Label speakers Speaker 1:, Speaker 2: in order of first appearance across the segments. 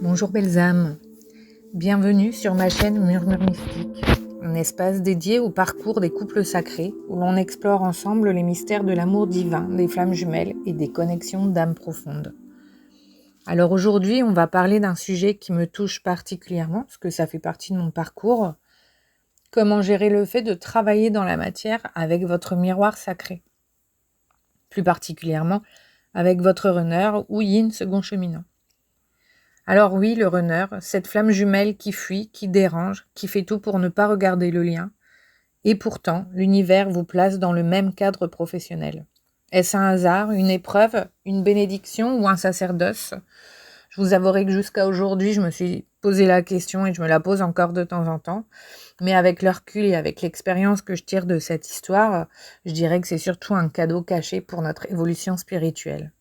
Speaker 1: Bonjour belles âmes, bienvenue sur ma chaîne Murmure Mystique, un espace dédié au parcours des couples sacrés où l'on explore ensemble les mystères de l'amour divin, des flammes jumelles et des connexions d'âmes profondes. Alors aujourd'hui, on va parler d'un sujet qui me touche particulièrement, parce que ça fait partie de mon parcours. Comment gérer le fait de travailler dans la matière avec votre miroir sacré, plus particulièrement avec votre runner ou yin second cheminant. Alors oui, le runner, cette flamme jumelle qui fuit, qui dérange, qui fait tout pour ne pas regarder le lien. Et pourtant, l'univers vous place dans le même cadre professionnel. Est-ce un hasard, une épreuve, une bénédiction ou un sacerdoce ? Je vous avouerai que jusqu'à aujourd'hui, je me suis posé la question et je me la pose encore de temps en temps. Mais avec le recul et avec l'expérience que je tire de cette histoire, je dirais que c'est surtout un cadeau caché pour notre évolution spirituelle.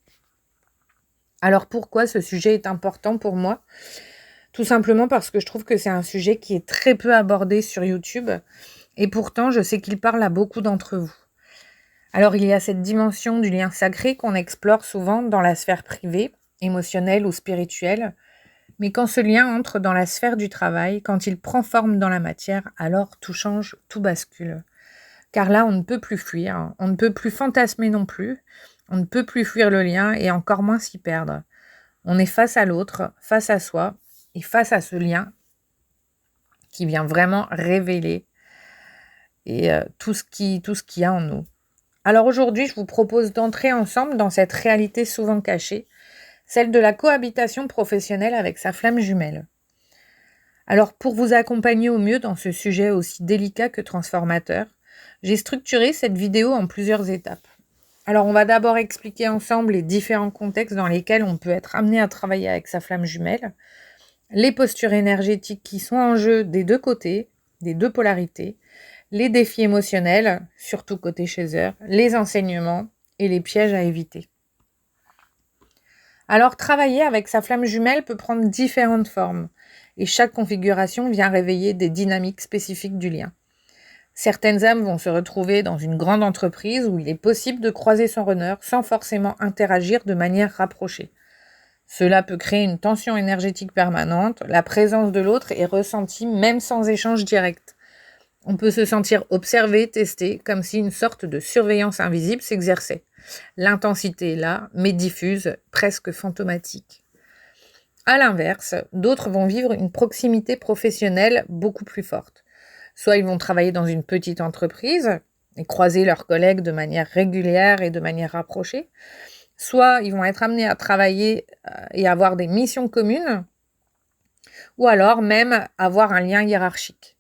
Speaker 1: Alors pourquoi ce sujet est important pour moi ? Tout simplement parce que je trouve que c'est un sujet qui est très peu abordé sur YouTube et pourtant je sais qu'il parle à beaucoup d'entre vous. Alors il y a cette dimension du lien sacré qu'on explore souvent dans la sphère privée, émotionnelle ou spirituelle, mais quand ce lien entre dans la sphère du travail, quand il prend forme dans la matière, alors tout change, tout bascule. Car là on ne peut plus fuir, on ne peut plus fantasmer non plus, on ne peut plus fuir le lien et encore moins s'y perdre. On est face à l'autre, face à soi, et face à ce lien qui vient vraiment révéler tout ce qu'il y a en nous. Alors aujourd'hui, je vous propose d'entrer ensemble dans cette réalité souvent cachée, celle de la cohabitation professionnelle avec sa flamme jumelle. Alors pour vous accompagner au mieux dans ce sujet aussi délicat que transformateur, j'ai structuré cette vidéo en plusieurs étapes. Alors on va d'abord expliquer ensemble les différents contextes dans lesquels on peut être amené à travailler avec sa flamme jumelle, les postures énergétiques qui sont en jeu des deux côtés, des deux polarités, les défis émotionnels, surtout côté chasseur, les enseignements et les pièges à éviter. Alors travailler avec sa flamme jumelle peut prendre différentes formes et chaque configuration vient réveiller des dynamiques spécifiques du lien. Certaines âmes vont se retrouver dans une grande entreprise où il est possible de croiser son runner sans forcément interagir de manière rapprochée. Cela peut créer une tension énergétique permanente, la présence de l'autre est ressentie même sans échange direct. On peut se sentir observé, testé, comme si une sorte de surveillance invisible s'exerçait. L'intensité est là, mais diffuse, presque fantomatique. A l'inverse, d'autres vont vivre une proximité professionnelle beaucoup plus forte. Soit ils vont travailler dans une petite entreprise et croiser leurs collègues de manière régulière et de manière rapprochée, soit ils vont être amenés à travailler et avoir des missions communes, ou alors même avoir un lien hiérarchique.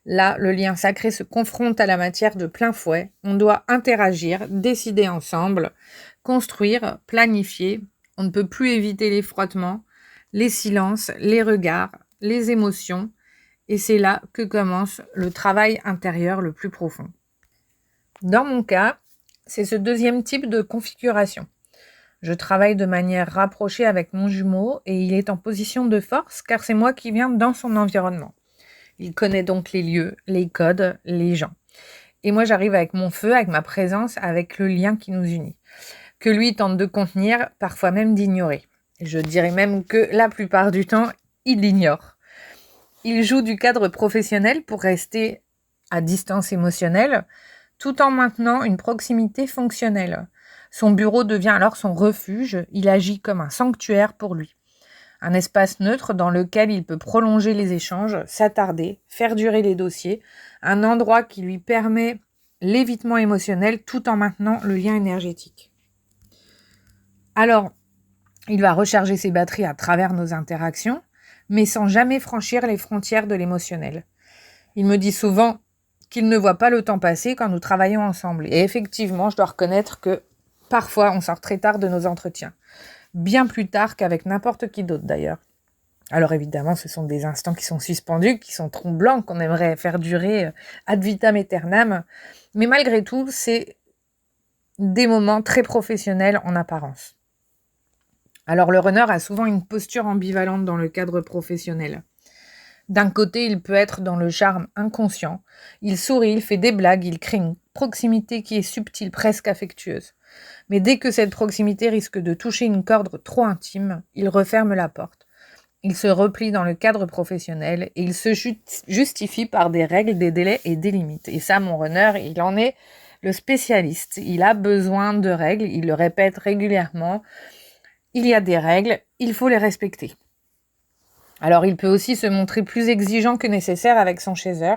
Speaker 1: Là, le lien sacré se confronte à la matière de plein fouet. On doit interagir, décider ensemble, construire, planifier. On ne peut plus éviter les frottements, les silences, les regards, les émotions. Et c'est là que commence le travail intérieur le plus profond. Dans mon cas, c'est ce deuxième type de configuration. Je travaille de manière rapprochée avec mon jumeau et il est en position de force car c'est moi qui viens dans son environnement. Il connaît donc les lieux, les codes, les gens. Et moi j'arrive avec mon feu, avec ma présence, avec le lien qui nous unit, que lui tente de contenir, parfois même d'ignorer. Et je dirais même que la plupart du temps, il l'ignore. Il joue du cadre professionnel pour rester à distance émotionnelle, tout en maintenant une proximité fonctionnelle. Son bureau devient alors son refuge, il agit comme un sanctuaire pour lui. Un espace neutre dans lequel il peut prolonger les échanges, s'attarder, faire durer les dossiers, un endroit qui lui permet l'évitement émotionnel tout en maintenant le lien énergétique. Alors, il va recharger ses batteries à travers nos interactions, mais sans jamais franchir les frontières de l'émotionnel. Il me dit souvent qu'il ne voit pas le temps passer quand nous travaillons ensemble. Et effectivement, je dois reconnaître que parfois, on sort très tard de nos entretiens. Bien plus tard qu'avec n'importe qui d'autre d'ailleurs. Alors évidemment, ce sont des instants qui sont suspendus, qui sont troublants, qu'on aimerait faire durer ad vitam aeternam. Mais malgré tout, c'est des moments très professionnels en apparence. Alors le runner a souvent une posture ambivalente dans le cadre professionnel. D'un côté, il peut être dans le charme inconscient. Il sourit, il fait des blagues, il crée une proximité qui est subtile, presque affectueuse. Mais dès que cette proximité risque de toucher une corde trop intime, il referme la porte. il se replie dans le cadre professionnel et il se justifie par des règles, des délais et des limites. Et ça, mon runner, il en est le spécialiste. Il a besoin de règles, il le répète régulièrement. Il y a des règles, il faut les respecter. Alors, il peut aussi se montrer plus exigeant que nécessaire avec son chaser,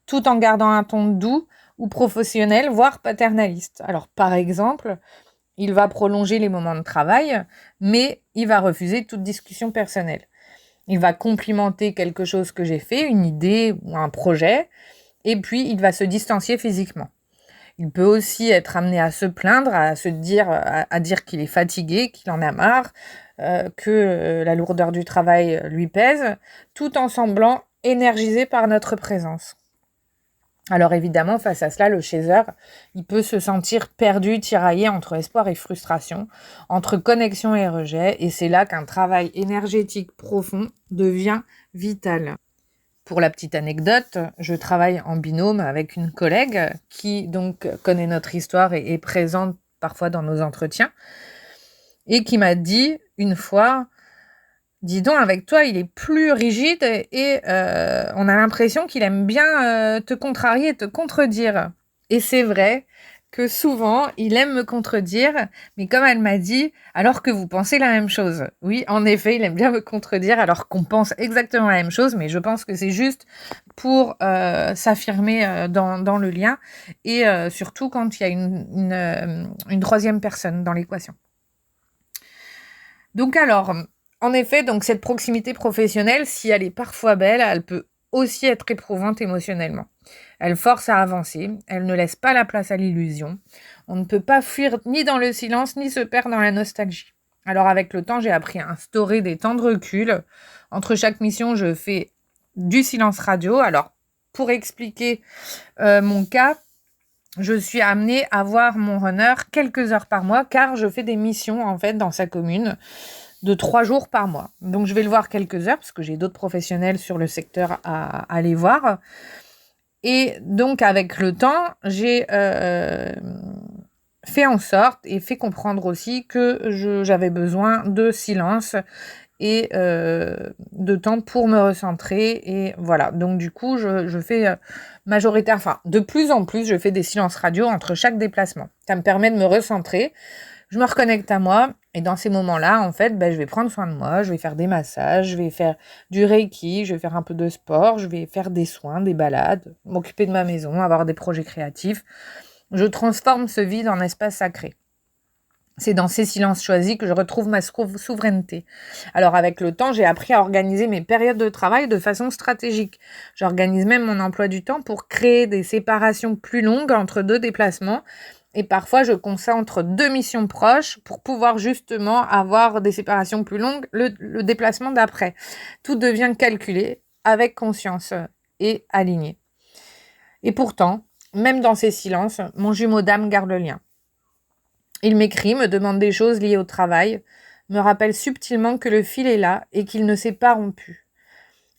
Speaker 1: tout en gardant un ton doux ou professionnel, voire paternaliste. Alors, par exemple, il va prolonger les moments de travail, mais il va refuser toute discussion personnelle. Il va complimenter quelque chose que j'ai fait, une idée ou un projet, et puis il va se distancier physiquement. Il peut aussi être amené à se plaindre, à dire qu'il est fatigué, qu'il en a marre, que la lourdeur du travail lui pèse, tout en semblant énergisé par notre présence. Alors évidemment, face à cela, le chaser, il peut se sentir perdu, tiraillé entre espoir et frustration, entre connexion et rejet, et c'est là qu'un travail énergétique profond devient vital. Pour la petite anecdote, je travaille en binôme avec une collègue qui donc connaît notre histoire et est présente parfois dans nos entretiens et qui m'a dit une fois, dis donc, avec toi, il est plus rigide et on a l'impression qu'il aime bien te contrarier, te contredire. Et c'est vrai que souvent, il aime me contredire, mais comme elle m'a dit, alors que vous pensez la même chose. Oui, en effet, il aime bien me contredire alors qu'on pense exactement la même chose, mais je pense que c'est juste pour s'affirmer dans le lien et surtout quand il y a une troisième personne dans l'équation. Donc alors, en effet, donc cette proximité professionnelle, si elle est parfois belle, elle peut aussi être éprouvante émotionnellement. Elle force à avancer, elle ne laisse pas la place à l'illusion. On ne peut pas fuir ni dans le silence, ni se perdre dans la nostalgie. Alors avec le temps, j'ai appris à instaurer des temps de recul. Entre chaque mission, je fais du silence radio. Alors, pour expliquer mon cas, je suis amenée à voir mon runner quelques heures par mois, car je fais des missions, en fait, dans sa commune, de 3 jours par mois. Donc, je vais le voir quelques heures, parce que j'ai d'autres professionnels sur le secteur à aller voir. Et donc, avec le temps, j'ai fait en sorte et fait comprendre aussi que j'avais besoin de silence et de temps pour me recentrer. Et voilà, donc du coup, je fais de plus en plus, je fais des silences radio entre chaque déplacement. Ça me permet de me recentrer, je me reconnecte à moi, et dans ces moments-là, en fait, je vais prendre soin de moi, je vais faire des massages, je vais faire du reiki, je vais faire un peu de sport, je vais faire des soins, des balades, m'occuper de ma maison, avoir des projets créatifs. Je transforme ce vide en espace sacré. C'est dans ces silences choisis que je retrouve ma souveraineté. Alors avec le temps, j'ai appris à organiser mes périodes de travail de façon stratégique. J'organise même mon emploi du temps pour créer des séparations plus longues entre 2 déplacements. Et parfois, je concentre 2 missions proches pour pouvoir justement avoir des séparations plus longues le déplacement d'après. Tout devient calculé, avec conscience et aligné. Et pourtant, même dans ces silences, mon jumeau d'âme garde le lien. Il m'écrit, me demande des choses liées au travail, me rappelle subtilement que le fil est là et qu'il ne s'est pas rompu.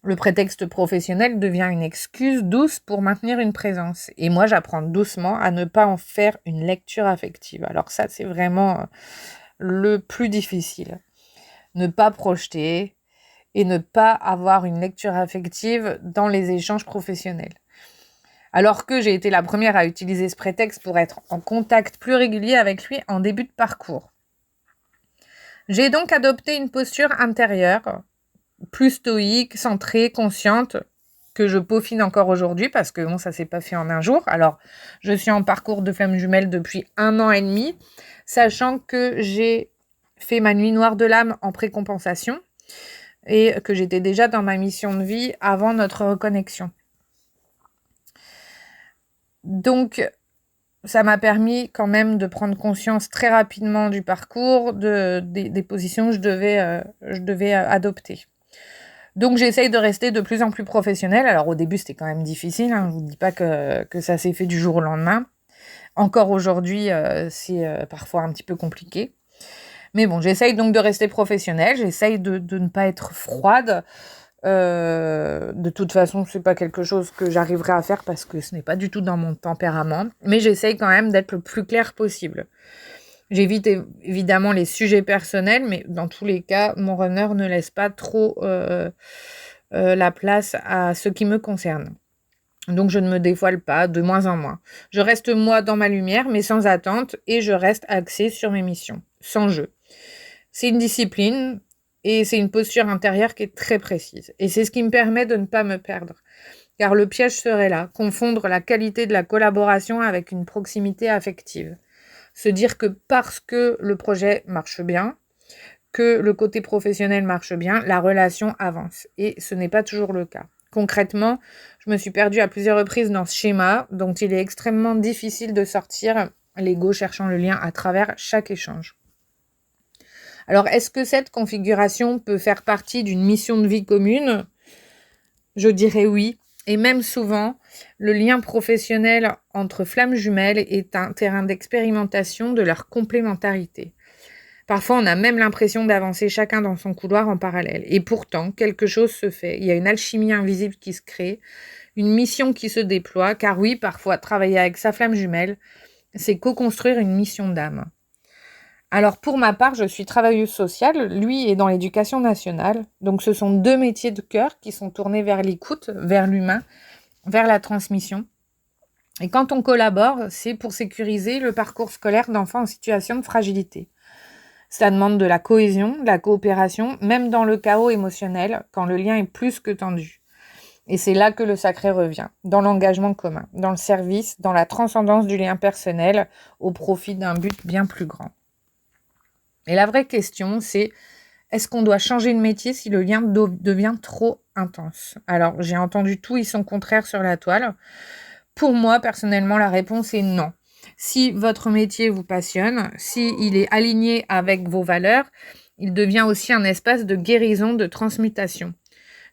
Speaker 1: Le prétexte professionnel devient une excuse douce pour maintenir une présence. Et moi, j'apprends doucement à ne pas en faire une lecture affective. Alors ça, c'est vraiment le plus difficile. Ne pas projeter et ne pas avoir une lecture affective dans les échanges professionnels. Alors que j'ai été la première à utiliser ce prétexte pour être en contact plus régulier avec lui en début de parcours. J'ai donc adopté une posture intérieure, plus stoïque, centrée, consciente, que je peaufine encore aujourd'hui parce que ça s'est pas fait en un jour. Alors, je suis en parcours de flamme jumelle depuis 1 an et demi, sachant que j'ai fait ma nuit noire de l'âme en précompensation et que j'étais déjà dans ma mission de vie avant notre reconnexion. Donc, ça m'a permis quand même de prendre conscience très rapidement du parcours, des positions que je devais adopter. Donc, j'essaye de rester de plus en plus professionnelle. Alors, au début, c'était quand même difficile. Je ne vous dis pas que ça s'est fait du jour au lendemain. Encore aujourd'hui, c'est parfois un petit peu compliqué. Mais bon, j'essaye donc de rester professionnelle. J'essaye de ne pas être froide. De toute façon, c'est pas quelque chose que j'arriverai à faire parce que ce n'est pas du tout dans mon tempérament. Mais j'essaye quand même d'être le plus clair possible. J'évite évidemment les sujets personnels, mais dans tous les cas, mon runner ne laisse pas trop la place à ce qui me concerne. Donc je ne me dévoile pas, de moins en moins. Je reste moi dans ma lumière, mais sans attente, et je reste axée sur mes missions, sans jeu. C'est une discipline et c'est une posture intérieure qui est très précise. Et c'est ce qui me permet de ne pas me perdre. Car le piège serait là, confondre la qualité de la collaboration avec une proximité affective. Se dire que parce que le projet marche bien, que le côté professionnel marche bien, la relation avance. Et ce n'est pas toujours le cas. Concrètement, je me suis perdue à plusieurs reprises dans ce schéma dont il est extrêmement difficile de sortir, l'ego cherchant le lien à travers chaque échange. Alors, est-ce que cette configuration peut faire partie d'une mission de vie commune? Je dirais oui. Et même souvent, le lien professionnel entre flammes jumelles est un terrain d'expérimentation de leur complémentarité. Parfois, on a même l'impression d'avancer chacun dans son couloir en parallèle. Et pourtant, quelque chose se fait. Il y a une alchimie invisible qui se crée, une mission qui se déploie, car oui, parfois, travailler avec sa flamme jumelle, c'est co-construire une mission d'âme. Alors, pour ma part, je suis travailleuse sociale, lui est dans l'éducation nationale. Donc, ce sont deux métiers de cœur qui sont tournés vers l'écoute, vers l'humain, vers la transmission. Et quand on collabore, c'est pour sécuriser le parcours scolaire d'enfants en situation de fragilité. Ça demande de la cohésion, de la coopération, même dans le chaos émotionnel, quand le lien est plus que tendu. Et c'est là que le sacré revient, dans l'engagement commun, dans le service, dans la transcendance du lien personnel, au profit d'un but bien plus grand. Et la vraie question, c'est est-ce qu'on doit changer de métier si le lien devient trop intense? Alors, j'ai entendu tout et son contraire sur la toile. Pour moi, personnellement, la réponse est non. Si votre métier vous passionne, s'il est aligné avec vos valeurs, il devient aussi un espace de guérison, de transmutation.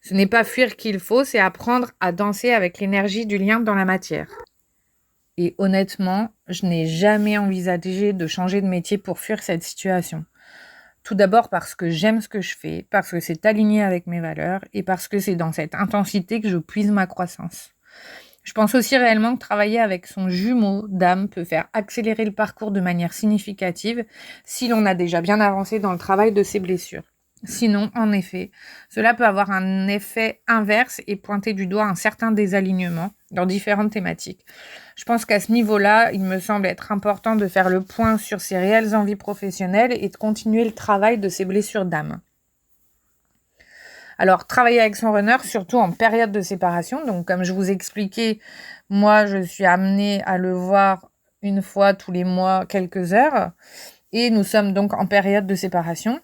Speaker 1: Ce n'est pas fuir qu'il faut, c'est apprendre à danser avec l'énergie du lien dans la matière. Et honnêtement, je n'ai jamais envisagé de changer de métier pour fuir cette situation. Tout d'abord parce que j'aime ce que je fais, parce que c'est aligné avec mes valeurs et parce que c'est dans cette intensité que je puise ma croissance. Je pense aussi réellement que travailler avec son jumeau d'âme peut faire accélérer le parcours de manière significative si l'on a déjà bien avancé dans le travail de ses blessures. Sinon, en effet, cela peut avoir un effet inverse et pointer du doigt un certain désalignement dans différentes thématiques. Je pense qu'à ce niveau-là, il me semble être important de faire le point sur ses réelles envies professionnelles et de continuer le travail de ses blessures d'âme. Alors, travailler avec son runner, surtout en période de séparation. Donc, comme je vous expliquais, moi, je suis amenée à le voir une fois tous les mois, quelques heures. Et nous sommes donc en période de séparation.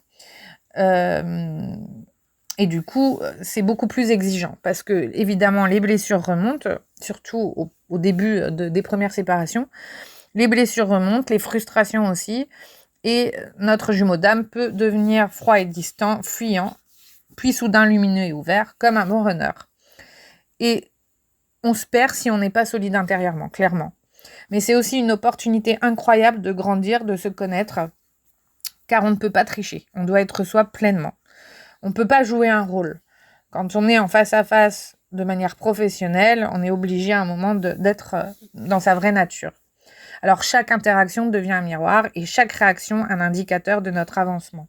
Speaker 1: Et du coup, c'est beaucoup plus exigeant parce que, évidemment, les blessures remontent, surtout au début des premières séparations. Les blessures remontent, les frustrations aussi. Et notre jumeau d'âme peut devenir froid et distant, fuyant, puis soudain lumineux et ouvert, comme un bon runner. Et on se perd si on n'est pas solide intérieurement, clairement. Mais c'est aussi une opportunité incroyable de grandir, de se connaître, car on ne peut pas tricher. On doit être soi pleinement. On ne peut pas jouer un rôle. Quand on est en face à face de manière professionnelle, on est obligé à un moment d'être dans sa vraie nature. Alors chaque interaction devient un miroir et chaque réaction un indicateur de notre avancement.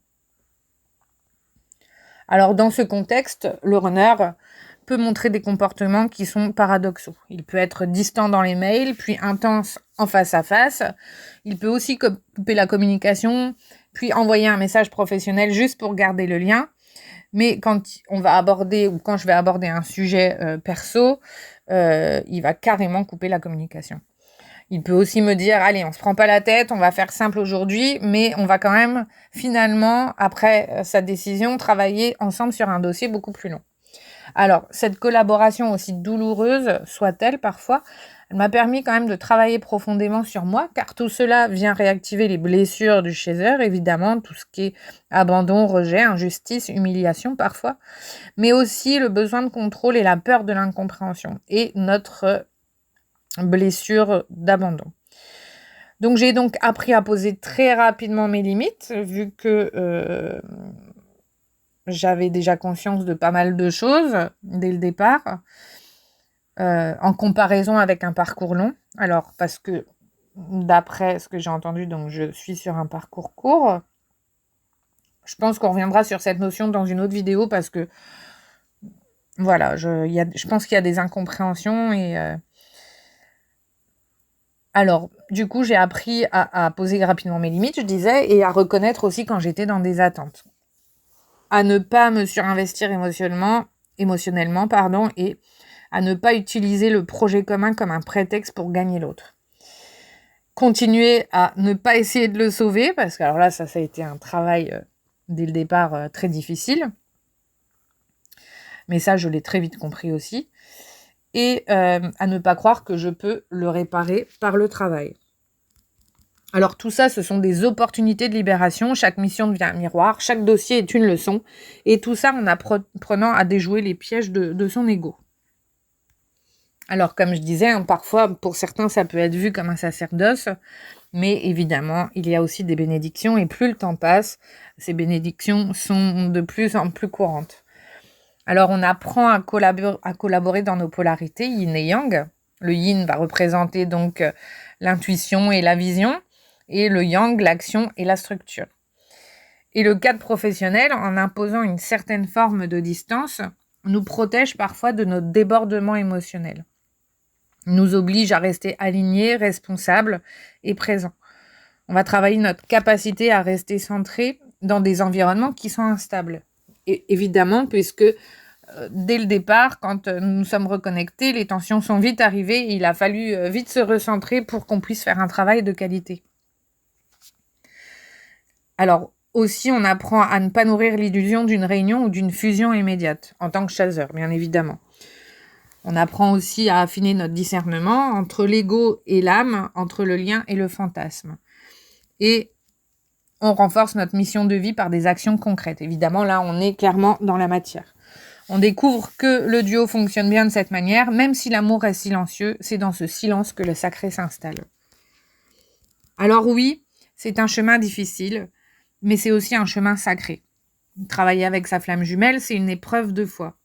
Speaker 1: Alors dans ce contexte, le runner peut montrer des comportements qui sont paradoxaux. Il peut être distant dans les mails, puis intense en face à face. Il peut aussi couper la communication, puis envoyer un message professionnel juste pour garder le lien. Mais quand on va aborder ou quand je vais aborder un sujet perso, il va carrément couper la communication. Il peut aussi me dire, allez, on se prend pas la tête, on va faire simple aujourd'hui, mais on va quand même finalement, après sa décision, travailler ensemble sur un dossier beaucoup plus long. Alors, cette collaboration, aussi douloureuse soit-elle parfois, elle m'a permis quand même de travailler profondément sur moi, car tout cela vient réactiver les blessures du chaser, évidemment, tout ce qui est abandon, rejet, injustice, humiliation parfois, mais aussi le besoin de contrôle et la peur de l'incompréhension, et notre blessure d'abandon. Donc j'ai donc appris à poser très rapidement mes limites, vu que j'avais déjà conscience de pas mal de choses dès le départ, en comparaison avec un parcours long. Alors parce que d'après ce que j'ai entendu, donc je suis sur un parcours court. Je pense qu'on reviendra sur cette notion dans une autre vidéo parce que, voilà, je pense qu'il y a des incompréhensions alors, du coup, j'ai appris à poser rapidement mes limites, je disais, et à reconnaître aussi quand j'étais dans des attentes. À ne pas me surinvestir émotionnellement, et à ne pas utiliser le projet commun comme un prétexte pour gagner l'autre. Continuer à ne pas essayer de le sauver, parce que alors là, ça a été un travail dès le départ très difficile. Mais ça, je l'ai très vite compris aussi. Et à ne pas croire que je peux le réparer par le travail. Alors tout ça, ce sont des opportunités de libération. Chaque mission devient un miroir, chaque dossier est une leçon. Et tout ça en apprenant à déjouer les pièges de son ego. Alors comme je disais, parfois pour certains ça peut être vu comme un sacerdoce, mais évidemment il y a aussi des bénédictions et plus le temps passe, ces bénédictions sont de plus en plus courantes. Alors on apprend à collaborer dans nos polarités, yin et yang. Le yin va représenter donc l'intuition et la vision, et le yang, l'action et la structure. Et le cadre professionnel, en imposant une certaine forme de distance, nous protège parfois de notre débordement émotionnel. Il nous oblige à rester alignés, responsables et présents. On va travailler notre capacité à rester centré dans des environnements qui sont instables. Et évidemment, puisque dès le départ, quand nous nous sommes reconnectés, les tensions sont vite arrivées et il a fallu vite se recentrer pour qu'on puisse faire un travail de qualité. Alors, aussi, on apprend à ne pas nourrir l'illusion d'une réunion ou d'une fusion immédiate, en tant que chasseur, bien évidemment. On apprend aussi à affiner notre discernement entre l'ego et l'âme, entre le lien et le fantasme. Et on renforce notre mission de vie par des actions concrètes. Évidemment, là, on est clairement dans la matière. On découvre que le duo fonctionne bien de cette manière, même si l'amour est silencieux, c'est dans ce silence que le sacré s'installe. Alors oui, c'est un chemin difficile, mais c'est aussi un chemin sacré. Travailler avec sa flamme jumelle, c'est une épreuve de foi,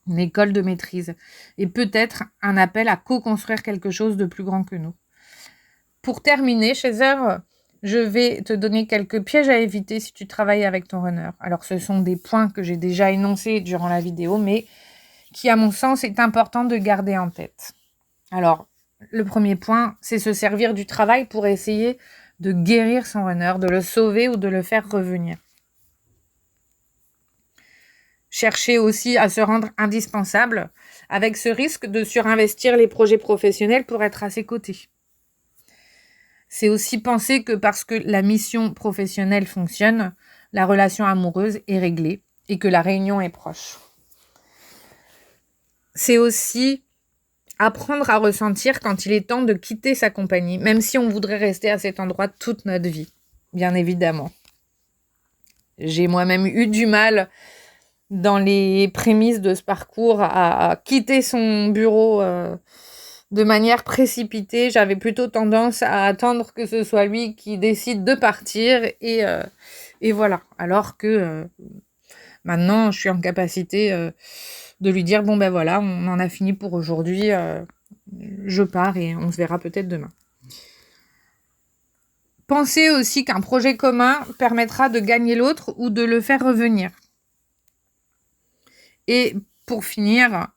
Speaker 1: une école de maîtrise, et peut-être un appel à co-construire quelque chose de plus grand que nous. Pour terminer, Chaser, je vais te donner quelques pièges à éviter si tu travailles avec ton runner. Alors, ce sont des points que j'ai déjà énoncés durant la vidéo, mais qui, à mon sens, est important de garder en tête. Alors, le premier point, c'est se servir du travail pour essayer de guérir son runner, de le sauver ou de le faire revenir. Chercher aussi à se rendre indispensable, avec ce risque de surinvestir les projets professionnels pour être à ses côtés. C'est aussi penser que parce que la mission professionnelle fonctionne, la relation amoureuse est réglée et que la réunion est proche. C'est aussi apprendre à ressentir quand il est temps de quitter sa compagnie, même si on voudrait rester à cet endroit toute notre vie, bien évidemment. J'ai moi-même eu du mal dans les prémices de ce parcours à quitter son bureau de manière précipitée. J'avais plutôt tendance à attendre que ce soit lui qui décide de partir et voilà. Alors que maintenant, je suis en capacité de lui dire bon ben voilà, on en a fini pour aujourd'hui, je pars et on se verra peut-être demain. Pensez aussi qu'un projet commun permettra de gagner l'autre ou de le faire revenir. Et pour finir,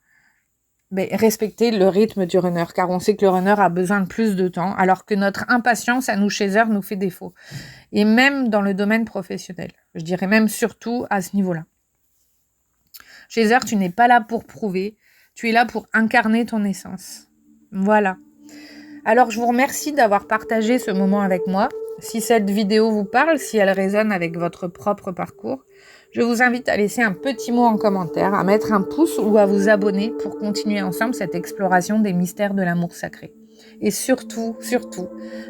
Speaker 1: respecter le rythme du runner, car on sait que le runner a besoin de plus de temps, alors que notre impatience à nous chasers nous fait défaut. Et même dans le domaine professionnel, je dirais même surtout à ce niveau-là. Chaser, tu n'es pas là pour prouver, tu es là pour incarner ton essence. Voilà. Alors je vous remercie d'avoir partagé ce moment avec moi. Si cette vidéo vous parle, si elle résonne avec votre propre parcours, je vous invite à laisser un petit mot en commentaire, à mettre un pouce ou à vous abonner pour continuer ensemble cette exploration des mystères de l'amour sacré. Et surtout,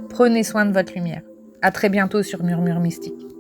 Speaker 1: prenez soin de votre lumière. À très bientôt sur Murmure Mystique.